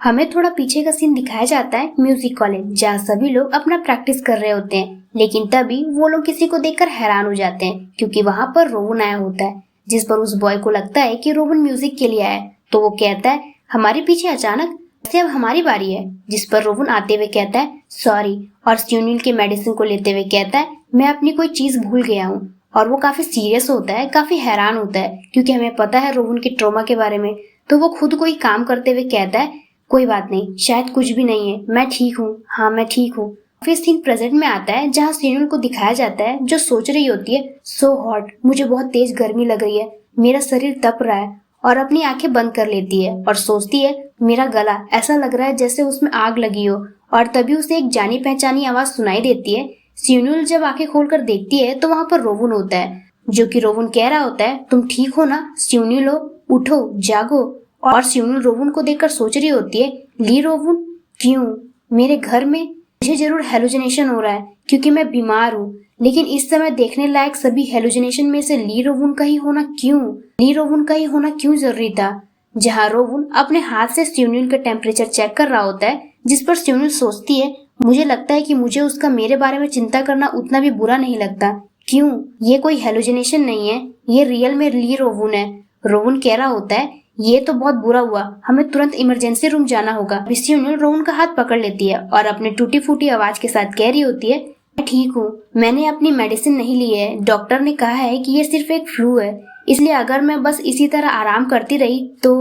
हमें थोड़ा पीछे का सीन दिखाया जाता है म्यूजिक कॉलेज, जहाँ सभी लोग अपना प्रैक्टिस कर रहे होते हैं। लेकिन तभी वो लोग किसी को देखकर हैरान हो जाते हैं, क्योंकि वहाँ पर रोवन आया होता है, जिस पर उस बॉय को लगता है कि रोवन म्यूजिक के लिए आया है। तो वो कहता है हमारे पीछे अचानक से अब हमारी बारी है, जिस पर रोवन आते हुए कहता है सॉरी, और स्यूनिल के मेडिसिन को लेते हुए कहता है मैं अपनी कोई चीज भूल गया हूँ। और वो काफी सीरियस होता है, काफी हैरान होता है, क्योंकि हमें पता है रोवन के ट्रॉमा के बारे में। तो वो खुद कोई काम करते हुए कहता है कोई बात नहीं, शायद कुछ भी नहीं है, मैं ठीक हूँ, हाँ मैं ठीक हूँ। फिर सीन प्रेजेंट में आता है, जहाँ स्यूनिल को दिखाया जाता है जो सोच रही होती है सो हॉट, मुझे बहुत तेज गर्मी लग रही है, मेरा शरीर तप रहा है, और अपनी आंखें बंद कर लेती है और सोचती है मेरा गला ऐसा लग रहा है जैसे उसमें आग लगी हो। और तभी उसे एक जानी पहचानी आवाज सुनाई देती है। स्यूनिल जब आंखें खोलकर देखती है तो वहाँ पर रोवन होता है, जो कि रोवन कह रहा होता है तुम ठीक हो ना स्यूनिल, उठो जागो। और स्यूनिल रोवन को देखकर सोच रही होती है ली रोवन क्यों मेरे घर में, मुझे जरूर हेलुसिनेशन हो रहा है क्योंकि मैं बीमार हूँ। लेकिन इस समय देखने लायक सभी हेलुसिनेशन में से ली रोवन का ही होना क्यों जरूरी था। जहाँ रोवन अपने हाथ से स्यूनिल का टेम्परेचर चेक कर रहा होता है, जिस पर स्यूनिल सोचती है मुझे लगता है कि मुझे उसका मेरे बारे में चिंता करना उतना भी बुरा नहीं लगता। क्यों, ये कोई हेलुसिनेशन नहीं है, ये रियल में ली रोवन है। रोवन कह रहा होता है ये तो बहुत बुरा हुआ, हमें तुरंत इमरजेंसी रूम जाना होगा। स्यूनिल रोवन का हाथ पकड़ लेती है और अपने टूटी फूटी आवाज के साथ कह रही होती है मैं ठीक हूँ, मैंने अपनी मेडिसिन नहीं ली है, डॉक्टर ने कहा है कि ये सिर्फ एक फ्लू है, इसलिए अगर मैं बस इसी तरह आराम करती रही तो।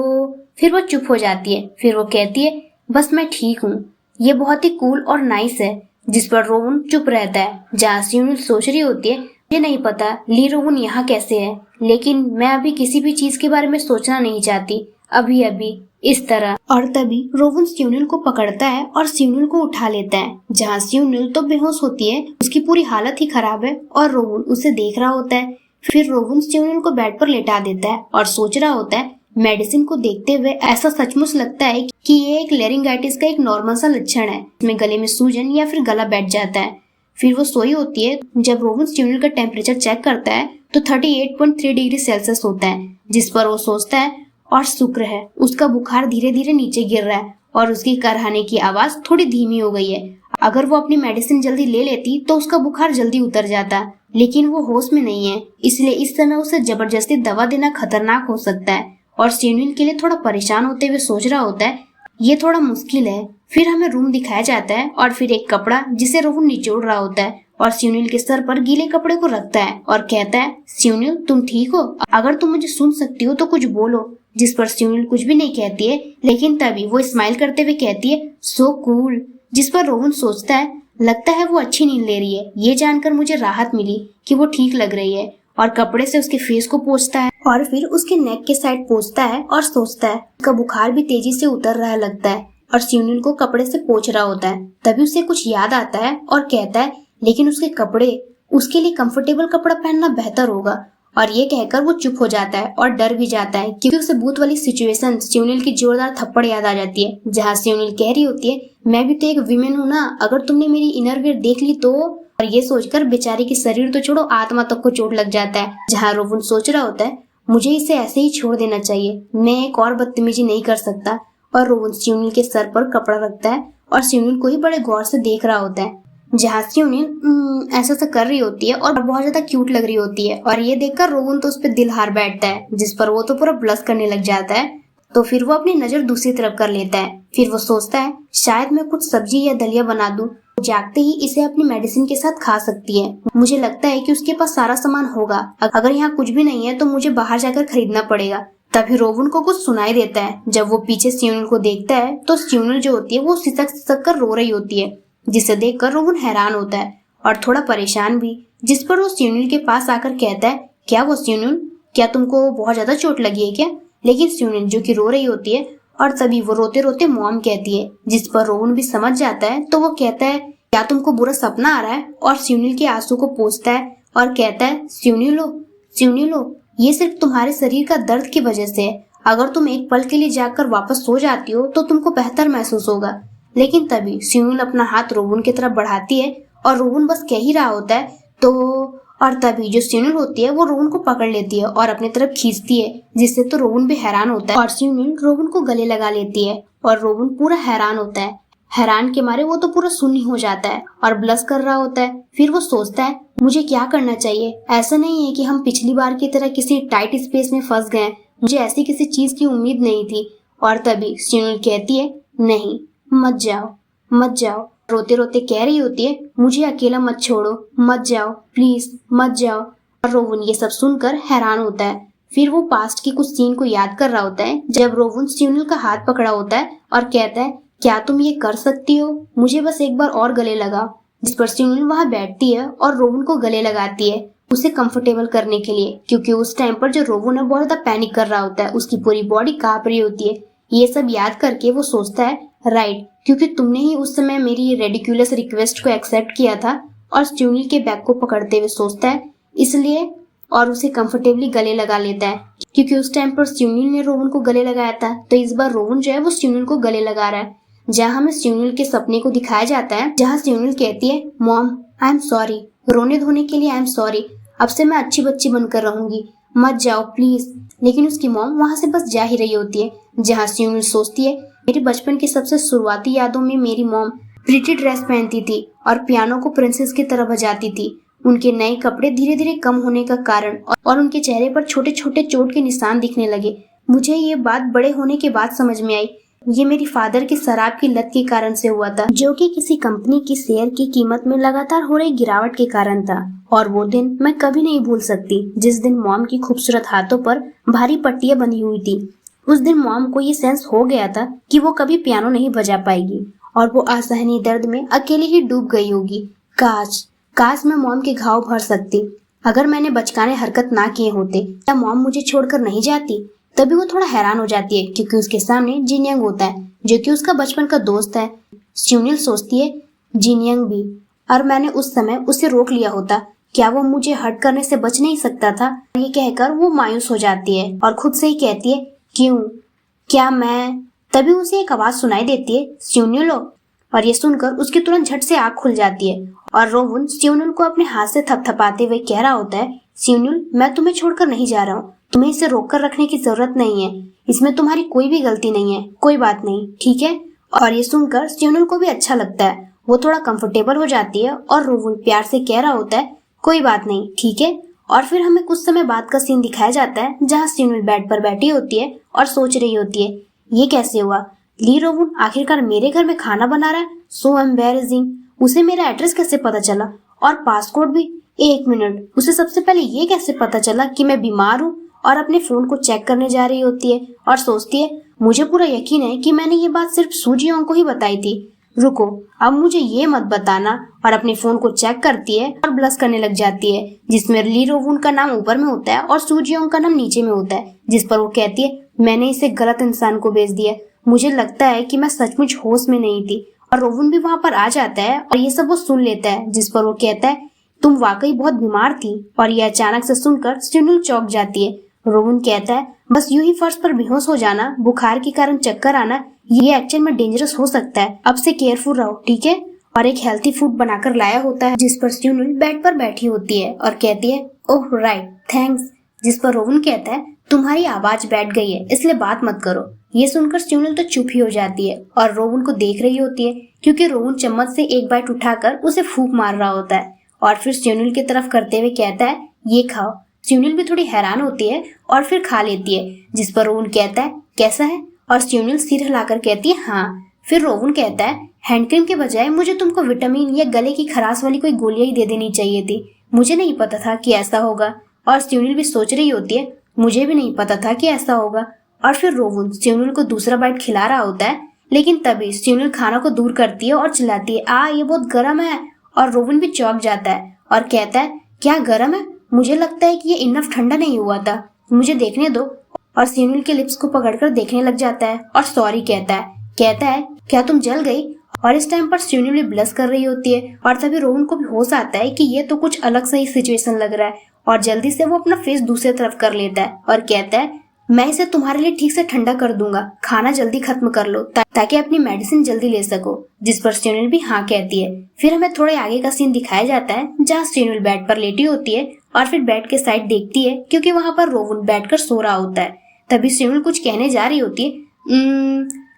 फिर वो चुप हो जाती है, फिर वो कहती है बस मैं ठीक हूँ। ये बहुत ही कूल और नाइस है। जिस पर रोवन चुप रहता है। जहाँ स्यूनिल सोच रही होती है मुझे नहीं पता ली रोवन यहाँ कैसे है, लेकिन मैं अभी किसी भी चीज के बारे में सोचना नहीं चाहती अभी इस तरह। और तभी रोवन स्यूनिल को पकड़ता है और स्यूनिल को उठा लेता है। जहाँ स्यूनिल तो बेहोश होती है, उसकी पूरी हालत ही खराब है और रोवन उसे देख रहा होता है। फिर रोवन स्यूनिल को बेड पर लेटा देता है और सोच रहा होता है मेडिसिन को देखते हुए ऐसा सचमुच लगता है कि ये एक लेरिंगाइटिस का एक नॉर्मल सा लक्षण है, इसमें गले में सूजन या फिर गला बैठ जाता है। फिर वो सोई होती है। जब रोवन स्यूनिल का टेम्परेचर चेक करता है तो 38.3 डिग्री सेल्सियस होता है, जिस पर वो सोचता है और शुक्र है उसका बुखार धीरे धीरे नीचे गिर रहा है और उसकी करहाने की आवाज थोड़ी धीमी हो गई है। अगर वो अपनी मेडिसिन जल्दी ले लेती तो उसका बुखार जल्दी उतर जाता, लेकिन वो होश में नहीं है, इसलिए इस समय उसे जबरदस्ती दवा देना खतरनाक हो सकता है। और स्यूनिल के लिए थोड़ा परेशान होते हुए सोच रहा होता है ये थोड़ा मुश्किल है। फिर हमें रूम दिखाया जाता है और फिर एक कपड़ा जिसे रोवन निचोड़ रहा होता है और स्यूनिल के सर पर गीले कपड़े को रखता है और कहता है स्यूनिल तुम ठीक हो, अगर तुम मुझे सुन सकती हो तो कुछ बोलो। जिस पर स्यूनिल कुछ भी नहीं कहती है, लेकिन तभी वो स्माइल करते हुए कहती है सो कूल। जिस पर रोवन सोचता है लगता है वो अच्छी नींद ले रही है, ये जानकर मुझे राहत मिली कि वो ठीक लग रही है। और कपड़े से उसके फेस को पोंछता है और फिर उसके नेक के साइड पोंछता है और सोचता है उसका बुखार भी तेजी से उतर रहा लगता है और स्यूनिल को कपड़े से पोंछ रहा होता है। तभी उसे कुछ याद आता है और कहता है लेकिन उसके कपड़े, उसके लिए कंफर्टेबल कपड़ा पहनना बेहतर होगा। और ये कहकर वो चुप हो जाता है और डर भी जाता है, क्योंकि उसे भूत वाली सिचुएशन स्यूनिल की जोरदार थप्पड़ याद आ जाती है। जहाँ स्यूनिल कह रही होती है मैं भी तो एक वीमेन हूँ ना, अगर तुमने मेरी इनरवियर देख ली तो। और ये सोचकर बेचारी की शरीर तो छोड़ो आत्मा तक को चोट लग जाता है। जहाँ रोवन सोच रहा होता है मुझे इसे ऐसे ही छोड़ देना चाहिए, मैं एक और बदतमीजी नहीं कर सकता। और रोवन स्यूनिल के सर पर कपड़ा रखता है और स्यूनिल को ही बड़े गौर से देख रहा होता है। जहाँ स्यूनिल ऐसा सा कर रही होती है और बहुत ज्यादा क्यूट लग रही होती है और ये देखकर रोवन तो उस पर दिल हार बैठता है, जिस पर वो तो पूरा ब्लश करने लग जाता है। तो फिर वो अपनी नजर दूसरी तरफ कर लेता है। फिर वो सोचता है शायद मैं कुछ सब्जी या दलिया बना दूं, जागते ही इसे अपनी मेडिसिन के साथ खा सकती है। मुझे लगता है कि उसके पास सारा सामान होगा, अगर यहाँ कुछ भी नहीं है तो मुझे बाहर जाकर खरीदना पड़ेगा। तभी रोवन को कुछ सुनाई देता है। जब वो पीछे स्यूनिल को देखता है तो स्यूनिल जो होती है वो सिसक सिसक कर रो रही होती है, जिसे देखकर रोवन हैरान होता है और थोड़ा परेशान भी। जिस पर वो स्यूनिल के पास आकर कहता है क्या वो स्यूनिल, क्या तुमको बहुत ज्यादा चोट लगी है क्या? लेकिन स्यूनिल जो कि रो रही होती है और तभी वो रोते रोते मॉम कहती है, जिस पर रोवन भी समझ जाता है। तो वो कहता है क्या तुमको बुरा सपना आ रहा है? और स्यूनिल के आंसू को पोंछता है और कहता है स्यूनिलो, ये सिर्फ तुम्हारे शरीर का दर्द की वजह से है, अगर तुम एक पल के लिए जाकर वापस सो जाती हो तो तुमको बेहतर महसूस होगा। लेकिन तभी स्यूनिल अपना हाथ रोवन की तरफ बढ़ाती है और रोवन बस कह ही रहा होता है तो, और तभी जो स्यूनिल होती है वो रोहन को पकड़ लेती है और अपनी तरफ खींचती है, जिससे तो रोहन भी हैरान होता है और स्यूनिल रोहन को गले लगा लेती है और रोहन पूरा हैरान होता है। हैरान के मारे वो तो पूरा सुन्न हो जाता है और ब्लश कर रहा होता है। फिर वो सोचता है मुझे क्या करना चाहिए, ऐसा नहीं है कि हम पिछली बार की तरह किसी टाइट स्पेस में फंस गए, मुझे ऐसी किसी चीज की उम्मीद नहीं थी। और तभी स्यूनिल कहती है नहीं मत जाओ मत जाओ, रोते रोते कह रही होती है मुझे अकेला मत छोड़ो, मत जाओ प्लीज मत जाओ। और रोहन ये सब सुनकर हैरान होता है। फिर वो पास्ट की कुछ सीन को याद कर रहा होता है जब रोहन स्यूनिल का हाथ पकड़ा होता है और कहता है क्या तुम ये कर सकती हो, मुझे बस एक बार और गले लगाओ। जिस पर स्यूनिल वहाँ बैठती है और रोहन को गले लगाती है उसे कंफर्टेबल करने के लिए, क्योंकि उस टाइम पर जो रोहन है बहुत ज्यादा पैनिक कर रहा होता है, उसकी पूरी बॉडी कांप रही होती है। ये सब याद करके वो सोचता है राइट, क्योंकि तुमने ही उस समय मेरी रेडिकुलस रिक्वेस्ट को एक्सेप्ट किया था। और स्यूनिल के बैग को पकड़ते हुए सोचता है इसलिए, और उसे कंफर्टेबली गले लगा लेता है, क्योंकि उस टाइम पर स्यूनिल ने रोहन को गले लगाया था, तो इस बार रोहन जो है वो स्यूनिल को गले लगा रहा है। जहाँ हमें स्यूनिल के सपने को दिखाया जाता है, जहाँ स्यूनिल कहती है मॉम आई एम सॉरी, रोने धोने के लिए आई एम सॉरी, अब से मैं अच्छी बच्ची बनकर रहूंगी, मत जाओ प्लीज। लेकिन उसकी मॉम वहाँ से बस जा ही रही होती है। जहाँ स्यूनिल सोचती है मेरे बचपन की सबसे शुरुआती यादों में मेरी मॉम प्रिटी ड्रेस पहनती थी और पियानो को प्रिंसेस की तरह बजाती थी। उनके नए कपड़े धीरे धीरे कम होने का कारण और उनके चेहरे पर छोटे छोटे चोट के निशान दिखने लगे। मुझे ये बात बड़े होने के बाद समझ में आई, ये मेरी फादर की शराब की लत के कारण से हुआ था, जो कि किसी कंपनी की शेयर की कीमत में लगातार हो रही गिरावट के कारण था। और वो दिन मैं कभी नहीं भूल सकती जिस दिन मॉम की खूबसूरत हाथों पर भारी पट्टियां बंधी हुई थी। उस दिन मॉम को ये सेंस हो गया था कि वो कभी पियानो नहीं बजा पाएगी और वो असहनीय दर्द में अकेले ही डूब गई होगी। काश मैं मॉम के घाव भर सकती। अगर मैंने बचकाने हरकत ना किए होते या मॉम मुझे छोड़कर नहीं जाती। तभी वो थोड़ा हैरान हो जाती है क्योंकि उसके सामने जिनयंग होता है, जो कि उसका बचपन का दोस्त है। स्यूनिल सोचती है जिनयंग भी, और मैंने उस समय उसे रोक लिया होता, क्या वो मुझे हर्ट करने से बच नहीं सकता था। ये कहकर वो मायूस हो जाती है और खुद से ही कहती है क्यों, क्या मैं। तभी उसे एक आवाज सुनाई देती है स्यूनिलो, और ये सुनकर उसकी तुरंत झट से आंख खुल जाती है और रोहन स्यूनिल को अपने हाथ से थपथपाते हुए कह रहा होता है स्यूनिल मैं तुम्हें छोड़कर नहीं जा रहा हूँ, तुम्हें इसे रोककर रखने की जरूरत नहीं है, इसमें तुम्हारी कोई भी गलती नहीं है, कोई बात नहीं ठीक है। और ये सुनकर स्यूनिल को भी अच्छा लगता है, वो थोड़ा कंफर्टेबल हो जाती है और रोहन प्यार से कह रहा होता है कोई बात नहीं ठीक है। और फिर हमें कुछ समय बाद का सीन दिखाया जाता है जहाँ स्यूनिल बेड पर बैठी होती है और सोच रही होती है ये कैसे हुआ, ली रोहन आखिरकार मेरे घर में खाना बना रहा है, सो एम्बैरेसिंग, उसे मेरा एड्रेस कैसे पता चला और पासकोड भी, एक मिनट, उसे सबसे पहले ये कैसे पता चला कि मैं बीमार हूँ। और अपने फोन को चेक करने जा रही होती है और सोचती है मुझे पूरा यकीन है कि मैंने ये बात सिर्फ सूजियों को ही बताई थी, रुको अब मुझे ये मत बताना। और अपने फोन को चेक करती है और ब्लश करने लग जाती है, जिसमें ली रोहन का नाम ऊपर में होता है और सूजियों का नाम नीचे में होता है। जिस पर वो कहती है मैंने इसे गलत इंसान को भेज दिया, मुझे लगता है कि मैं सचमुच होश में नहीं थी। और रोहन भी वहाँ पर आ जाता है और ये सब वो सुन लेता है, जिस पर वो कहता है तुम वाकई बहुत बीमार थी। और ये अचानक से सुनकर स्यूनिल चौंक जाती है। रोहन कहता है बस यूं ही फर्श पर बेहोश हो जाना, बुखार के कारण चक्कर आना, ये एक्चुअल में डेंजरस हो सकता है, अब से केयरफुल रहो ठीक है। और एक हेल्थी फूड बनाकर लाया होता है, जिस पर स्यूनिल बेड पर बैठी होती है और कहती है ओह राइट थैंक्स। जिस पर रोहन कहता है तुम्हारी आवाज बैठ गई है इसलिए बात मत करो। ये सुनकर स्यूनिल तो चुप ही हो जाती है और रोहन को देख रही होती है, क्योंकि रोहन चम्मच से एक बाइट उठाकर उसे फूंक मार रहा होता है और फिर स्यूनिल की तरफ करते हुए कहता है ये खाओ। स्यूनिल भी थोड़ी हैरान होती है और फिर खा लेती है, जिस पर रोहन कहता है कैसा है, और स्यूनिल सिर हिलाकर कहती है हाँ। फिर रोहन कहता है हैंड क्रीम के बजाय मुझे तुमको विटामिन या गले की खराश वाली कोई गोलियां ही दे देनी चाहिए थी, मुझे नहीं पता था कि ऐसा होगा। और स्यूनिल भी सोच रही होती है मुझे भी नहीं पता था कि ऐसा होगा। और फिर रोहन स्यूनिल को दूसरा बाइट खिला रहा होता है, लेकिन तभी स्यूनिल खाना को दूर करती है और चिल्लाती है ये बहुत गर्म है। और रोहन भी चौंक जाता है और कहता है क्या गर्म है, मुझे लगता है कि ये इनफ ठंडा नहीं हुआ था, मुझे देखने दो। और स्यूनिल के लिप्स को पकड़कर देखने लग जाता है और सॉरी कहता है क्या तुम जल गई। और इस टाइम पर स्यूनिल भी ब्लश कर रही होती है और तभी रोहन को भी होश आता है कि ये तो कुछ अलग सा ही सिचुएशन लग रहा है और जल्दी से वो अपना फेस दूसरी तरफ कर लेता है और कहता है मैं इसे तुम्हारे लिए ठीक से ठंडा कर दूंगा, खाना जल्दी खत्म कर लो ताकि अपनी मेडिसिन जल्दी ले सको। जिस पर स्यूनिल भी हाँ कहती है। फिर हमें थोड़े आगे का सीन दिखाया जाता है जहाँ स्यूनिल बेड पर लेटी होती है और फिर बेड के साइड देखती है क्योंकि वहाँ पर रोवन बैठकर सो रहा होता है। तभी स्यूनिल कुछ कहने जा रही होती है,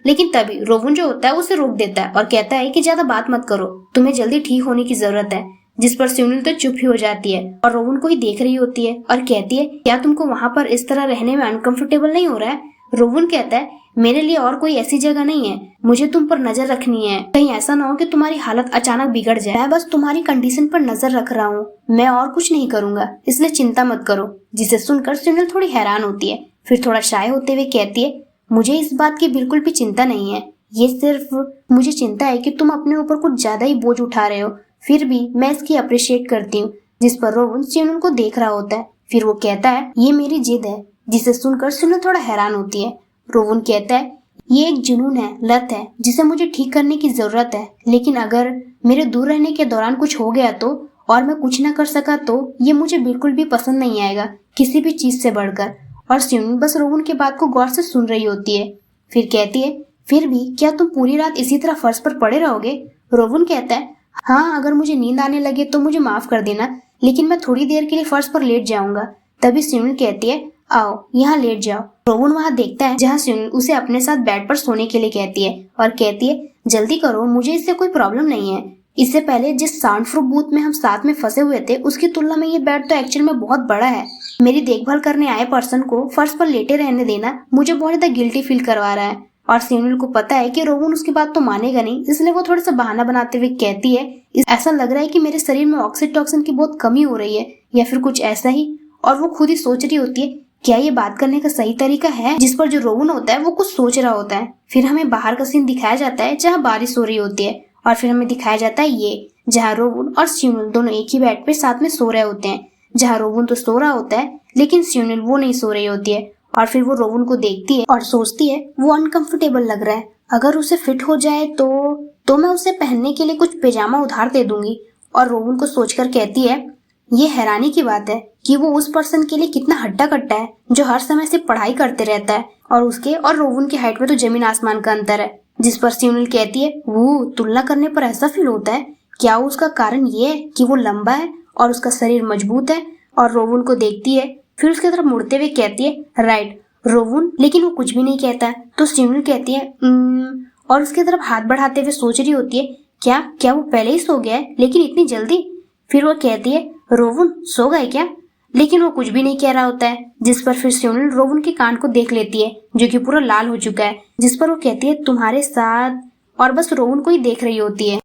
लेकिन तभी रोवन जो होता है उसे रोक देता है और कहता है कि ज्यादा बात मत करो, तुम्हें जल्दी ठीक होने की जरूरत है। जिस पर स्यूनिल तो चुप ही हो जाती है और रोवन को ही देख रही होती है और कहती है, क्या तुमको वहाँ पर इस तरह रहने में अनकंफर्टेबल नहीं हो रहा है? रोवन कहता है, मेरे लिए और कोई ऐसी जगह नहीं है, मुझे तुम पर नजर रखनी है, कहीं ऐसा ना हो कि तुम्हारी हालत अचानक बिगड़ जाए। मैं बस तुम्हारी कंडीशन पर नजर रख रहा हूँ, मैं और कुछ नहीं करूंगा, इसलिए चिंता मत करो। जिसे सुनकर स्यूनिल थोड़ी हैरान होती है। फिर थोड़ा शाय होते हुए कहती है, मुझे इस बात की बिल्कुल भी चिंता नहीं है, ये सिर्फ मुझे चिंता है कि तुम अपने ऊपर कुछ ज्यादा ही बोझ उठा रहे हो, फिर भी मैं इसकी अप्रिशिएट करती हूँ। जिस पर रोवन स्यूनिल को देख रहा होता है। फिर वो कहता है, ये मेरी जिद है। जिसे सुनकर स्यूनिल थोड़ा हैरान होती है। रोवन कहता है, ये एक जुनून है, लत है, जिसे मुझे ठीक करने की जरूरत है, लेकिन अगर मेरे दूर रहने के दौरान कुछ हो गया तो, और मैं कुछ न कर सका तो, ये मुझे बिल्कुल भी पसंद नहीं आएगा, किसी भी चीज से बढ़कर। और स्यूनिल बस रोवन की बात को गौर से सुन रही होती है। फिर कहती है, फिर भी क्या तुम पूरी रात इसी तरह फर्श पर पड़े रहोगे? रोवन कहता है, हाँ, अगर मुझे नींद आने लगे तो मुझे माफ कर देना, लेकिन मैं थोड़ी देर के लिए फर्श पर लेट जाऊंगा। तभी स्यूनिल कहती है, आओ यहाँ लेट जाओ। रोवन वहाँ देखता है जहाँ स्यूनिल उसे अपने साथ बेड पर सोने के लिए कहती है और कहती है, जल्दी करो, मुझे इससे कोई प्रॉब्लम नहीं है। इससे पहले जिस साउंड प्रूफ बूथ में हम साथ में फंसे हुए थे उसकी तुलना में ये बेड तो एक्चुअल में बहुत बड़ा है। मेरी देखभाल करने आए पर्सन को फर्श पर लेटे रहने देना मुझे बहुत ज्यादा गिल्टी फील करवा रहा है। और स्यूनिल को पता है कि रोवन उसकी बात तो मानेगा नहीं, इसलिए वो थोड़ा सा बहाना बनाते हुए कहती है, ऐसा लग रहा है कि मेरे शरीर में ऑक्सीटोसिन की बहुत कमी हो रही है या फिर कुछ ऐसा ही। और वो खुद ही सोच रही होती है, क्या ये बात करने का सही तरीका है? जिस पर जो रोवन होता है वो कुछ सोच रहा होता है। फिर हमें बाहर का सीन दिखाया जाता है जहाँ बारिश हो रही होती है और फिर हमें दिखाया जाता है ये जहाँ रोवन और स्यूनिल दोनों एक ही बेड पे साथ में सो रहे होते हैं। जहाँ रोवन तो सो रहा होता है लेकिन स्यूनिल वो नहीं सो रही होती है। और फिर वो रोवन को देखती है और सोचती है वो अनकंफर्टेबल लग रहा है, अगर उसे फिट हो जाए तो मैं उसे पहनने के लिए कुछ पैजामा उधार दे दूंगी। और रोवन को सोचकर कहती है, ये हैरानी की बात है कि वो उस पर्सन के लिए कितना हट्टा कट्टा है जो हर समय से पढ़ाई करते रहता है और उसके और रोवन की हाइट में तो जमीन आसमान का अंतर है। जिस पर स्यूनिल कहती है, वो तुलना करने पर ऐसा फील होता है, क्या उसका कारण ये है कि वो लंबा है और उसका शरीर मजबूत है? और रोवन को देखती है, फिर उसकी तरफ मुड़ते हुए कहती है, राइट रोवन, लेकिन वो कुछ भी नहीं कहता। तो स्यूनिल कहती है और उसकी तरफ हाथ बढ़ाते हुए सोच रही होती है, क्या वो पहले ही सो गया है, लेकिन इतनी जल्दी? फिर वो कहती है, रोवन सो गए क्या? लेकिन वो कुछ भी नहीं कह रहा होता है। जिस पर फिर स्यूनिल रोवन के कान को देख लेती है जो कि पूरा लाल हो चुका है। जिस पर वो कहती है, तुम्हारे साथ, और बस रोवन को ही देख रही होती है।